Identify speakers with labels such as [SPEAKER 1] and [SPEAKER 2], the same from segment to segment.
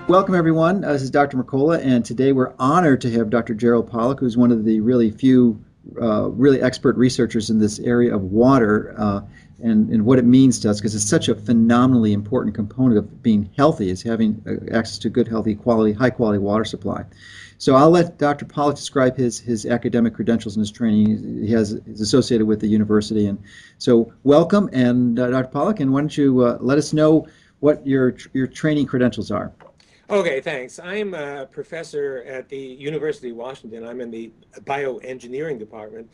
[SPEAKER 1] Welcome, everyone. This is Dr. Mercola, and today we're honored to have Dr. Gerald Pollack, who's one of the really few really expert researchers in this area of water and what it means to us, because it's such a phenomenally important component of being healthy, is having access to good, healthy, high quality water supply. So I'll let Dr. Pollack describe his academic credentials and his training. He's associated with the university. And so welcome, and Dr. Pollack, and why don't you let us know what your training credentials are?
[SPEAKER 2] Okay, thanks. I'm a professor at the University of Washington. I'm in the bioengineering department.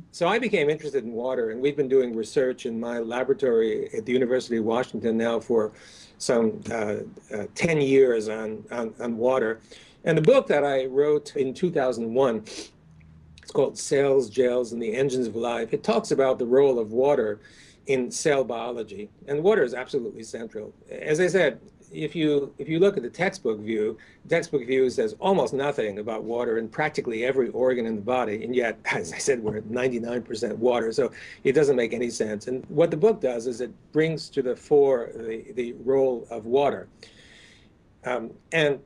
[SPEAKER 2] So I became interested in water, and we've been doing research in my laboratory at the University of Washington now for some 10 years on water. And the book that I wrote in 2001, it's called Cells, Gels, and the Engines of Life. It talks about the role of water in cell biology, and water is absolutely central. As I said, if you look at the textbook view says almost nothing about water in practically every organ in the body, and yet, as I said, we're at 99% water, so it doesn't make any sense. And what the book does is it brings to the fore the role of water. The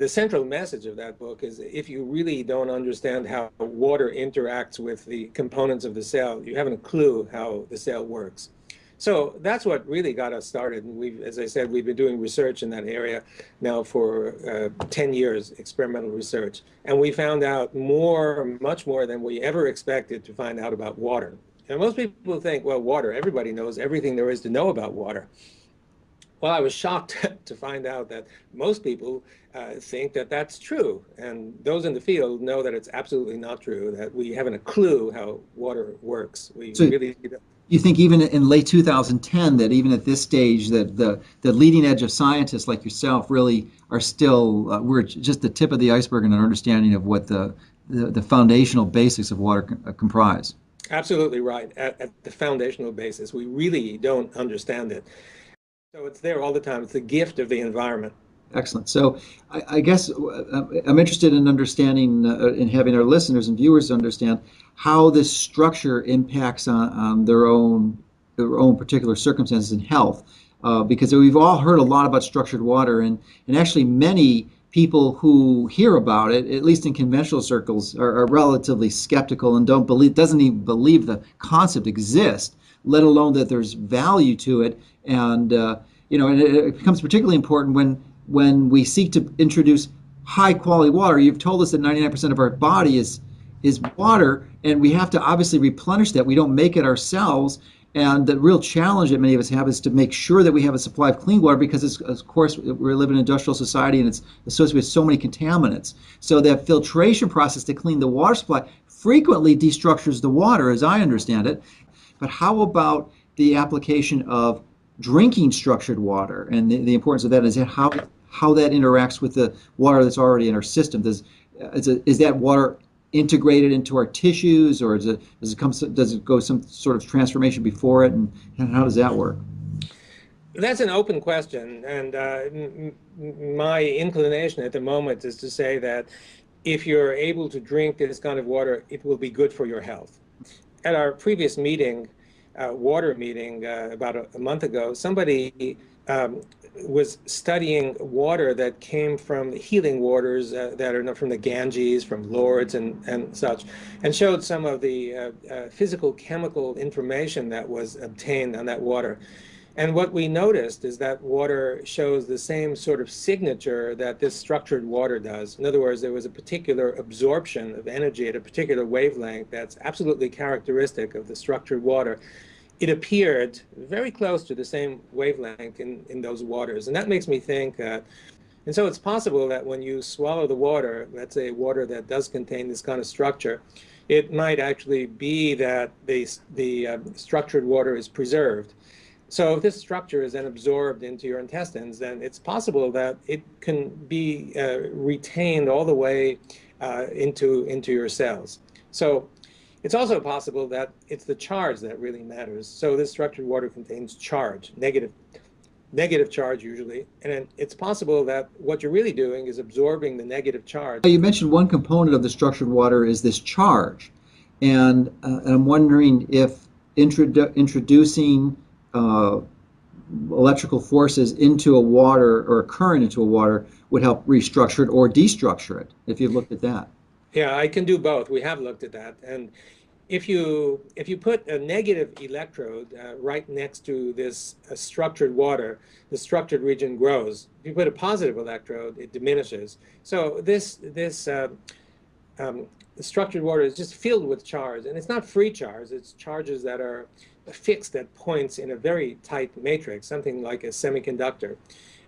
[SPEAKER 2] central message of that book is if you really don't understand how water interacts with the components of the cell, you haven't a clue how the cell works. So that's what really got us started. And as I said, we've been doing research in that area now for 10 years, experimental research. And we found out much more than we ever expected to find out about water. And most people think, well, water, everybody knows everything there is to know about water. Well, I was shocked to find out that most people think that that's true. And those in the field know that it's absolutely not true, that we haven't a clue how water works.
[SPEAKER 1] You think even in late 2010 that even at this stage that the leading edge of scientists like yourself really are still, we're just the tip of the iceberg in our understanding of what the foundational basics of water comprise?
[SPEAKER 2] Absolutely right. At the foundational basis, we really don't understand it. So it's there all the time. It's the gift of the environment.
[SPEAKER 1] Excellent. So I guess I'm interested in understanding, in having our listeners and viewers understand how this structure impacts on their own particular circumstances and health. Because we've all heard a lot about structured water, and actually many people who hear about it, at least in conventional circles, are relatively skeptical and doesn't even believe the concept exists, let alone that there's value to it. And and it becomes particularly important when we seek to introduce high quality water. You've told us that 99% of our body is water, and we have to obviously replenish that. We don't make it ourselves. And the real challenge that many of us have is to make sure that we have a supply of clean water, because of course we live in an industrial society and it's associated with so many contaminants. So that filtration process to clean the water supply frequently destructures the water, as I understand it. But how about the application of drinking structured water, and the importance of that is how that interacts with the water that's already in our system? Is that water integrated into our tissues, or does it go some sort of transformation before it, and how does that work?
[SPEAKER 2] That's an open question, and my inclination at the moment is to say that if you're able to drink this kind of water, it will be good for your health. At our previous meeting, water meeting about a month ago, somebody was studying water that came from healing waters that are from the Ganges, from Lourdes and such, and showed some of the physical chemical information that was obtained on that water. And what we noticed is that water shows the same sort of signature that this structured water does. In other words, there was a particular absorption of energy at a particular wavelength that's absolutely characteristic of the structured water. It appeared very close to the same wavelength in those waters. And that makes me think, and so it's possible that when you swallow the water, let's say water that does contain this kind of structure, it might actually be that the structured water is preserved. So if this structure is then absorbed into your intestines, then it's possible that it can be retained all the way into your cells. So it's also possible that it's the charge that really matters. So this structured water contains charge, negative charge usually, and it's possible that what you're really doing is absorbing the negative charge.
[SPEAKER 1] You mentioned one component of the structured water is this charge, and I'm wondering if introducing electrical forces into a water or a current into a water would help restructure it or destructure it, if you've looked at that.
[SPEAKER 2] Yeah, I can do both. We have looked at that. And if you put a negative electrode right next to this structured water, the structured region grows. If you put a positive electrode, it diminishes. So the structured water is just filled with charge, and it's not free charge. It's charges that are fixed at points in a very tight matrix, something like a semiconductor.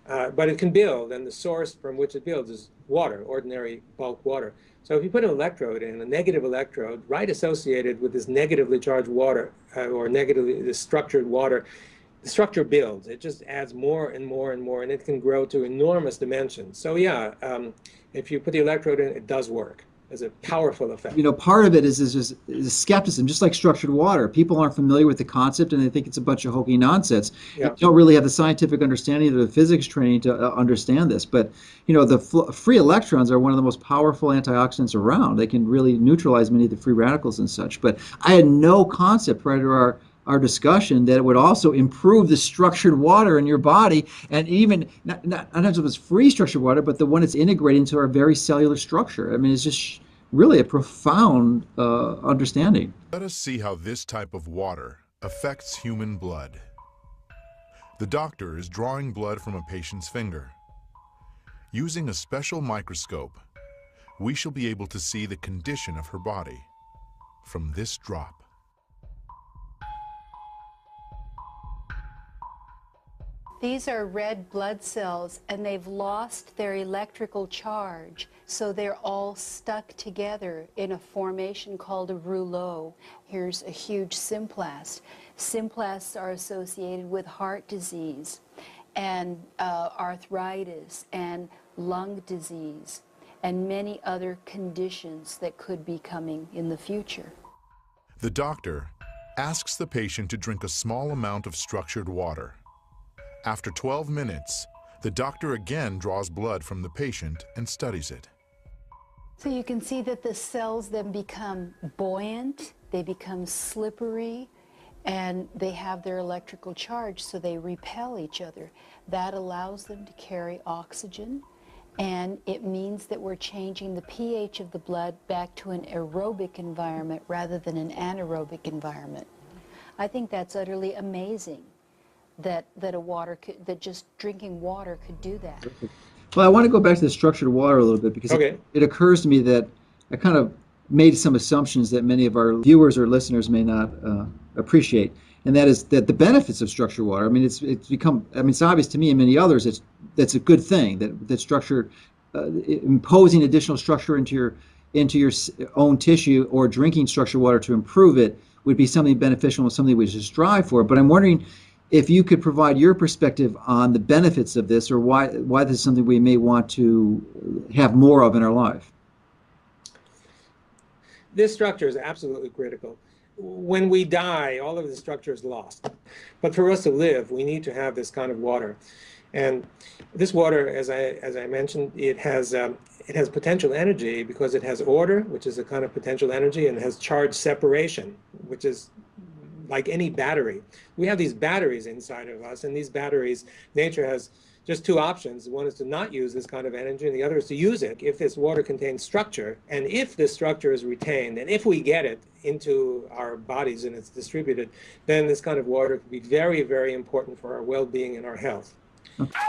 [SPEAKER 2] But it can build, and the source from which it builds is water, ordinary bulk water. So if you put an electrode in, a negative electrode, right associated with this negatively charged water, or negatively this structured water, the structure builds. It just adds more and more and more, and it can grow to enormous dimensions. So yeah, if you put the electrode in, it does work. It's a powerful effect.
[SPEAKER 1] You know, part of it is skepticism, just like structured water. People aren't familiar with the concept and they think it's a bunch of hokey nonsense.
[SPEAKER 2] Yeah.
[SPEAKER 1] They don't really have the scientific understanding or the physics training to understand this. But, you know, the free electrons are one of the most powerful antioxidants around. They can really neutralize many of the free radicals and such. But I had no concept prior to our discussion that it would also improve the structured water in your body, and even not just free structured water, but the one that's integrated into our very cellular structure. I mean, it's just really a profound understanding.
[SPEAKER 3] Let us see how this type of water affects human blood. The doctor is drawing blood from a patient's finger. Using a special microscope, we shall be able to see the condition of her body from this drop.
[SPEAKER 4] These are red blood cells, and they've lost their electrical charge, so they're all stuck together in a formation called a rouleau. Here's a huge symplast. Symplasts are associated with heart disease and arthritis and lung disease and many other conditions that could be coming in the future.
[SPEAKER 3] The doctor asks the patient to drink a small amount of structured water. After 12 minutes, the doctor again draws blood from the patient and studies it.
[SPEAKER 4] So you can see that the cells then become buoyant, they become slippery, and they have their electrical charge, so they repel each other. That allows them to carry oxygen, and it means that we're changing the pH of the blood back to an aerobic environment rather than an anaerobic environment. I think that's utterly amazing. That just drinking water could do that.
[SPEAKER 1] Well, I want to go back to the structured water a little bit because it occurs to me that I kind of made some assumptions that many of our viewers or listeners may not appreciate, and that is that the benefits of structured water. I mean, it's become. I mean, it's obvious to me and many others. That's a good thing. That structure, imposing additional structure into your own tissue or drinking structured water to improve it would be something beneficial and something we should strive for. But I'm wondering if you could provide your perspective on the benefits of this, or why this is something we may want to have more of in our life.
[SPEAKER 2] This structure is absolutely critical. When we die, all of the structure is lost. But for us to live, we need to have this kind of water. And this water, as I mentioned, it has potential energy because it has order, which is a kind of potential energy, and it has charge separation, which is like any battery. We have these batteries inside of us, and these batteries, nature has just two options. One is to not use this kind of energy, and the other is to use it if this water contains structure. And if this structure is retained, and if we get it into our bodies and it's distributed, then this kind of water could be very, very important for our well-being and our health.
[SPEAKER 1] Okay.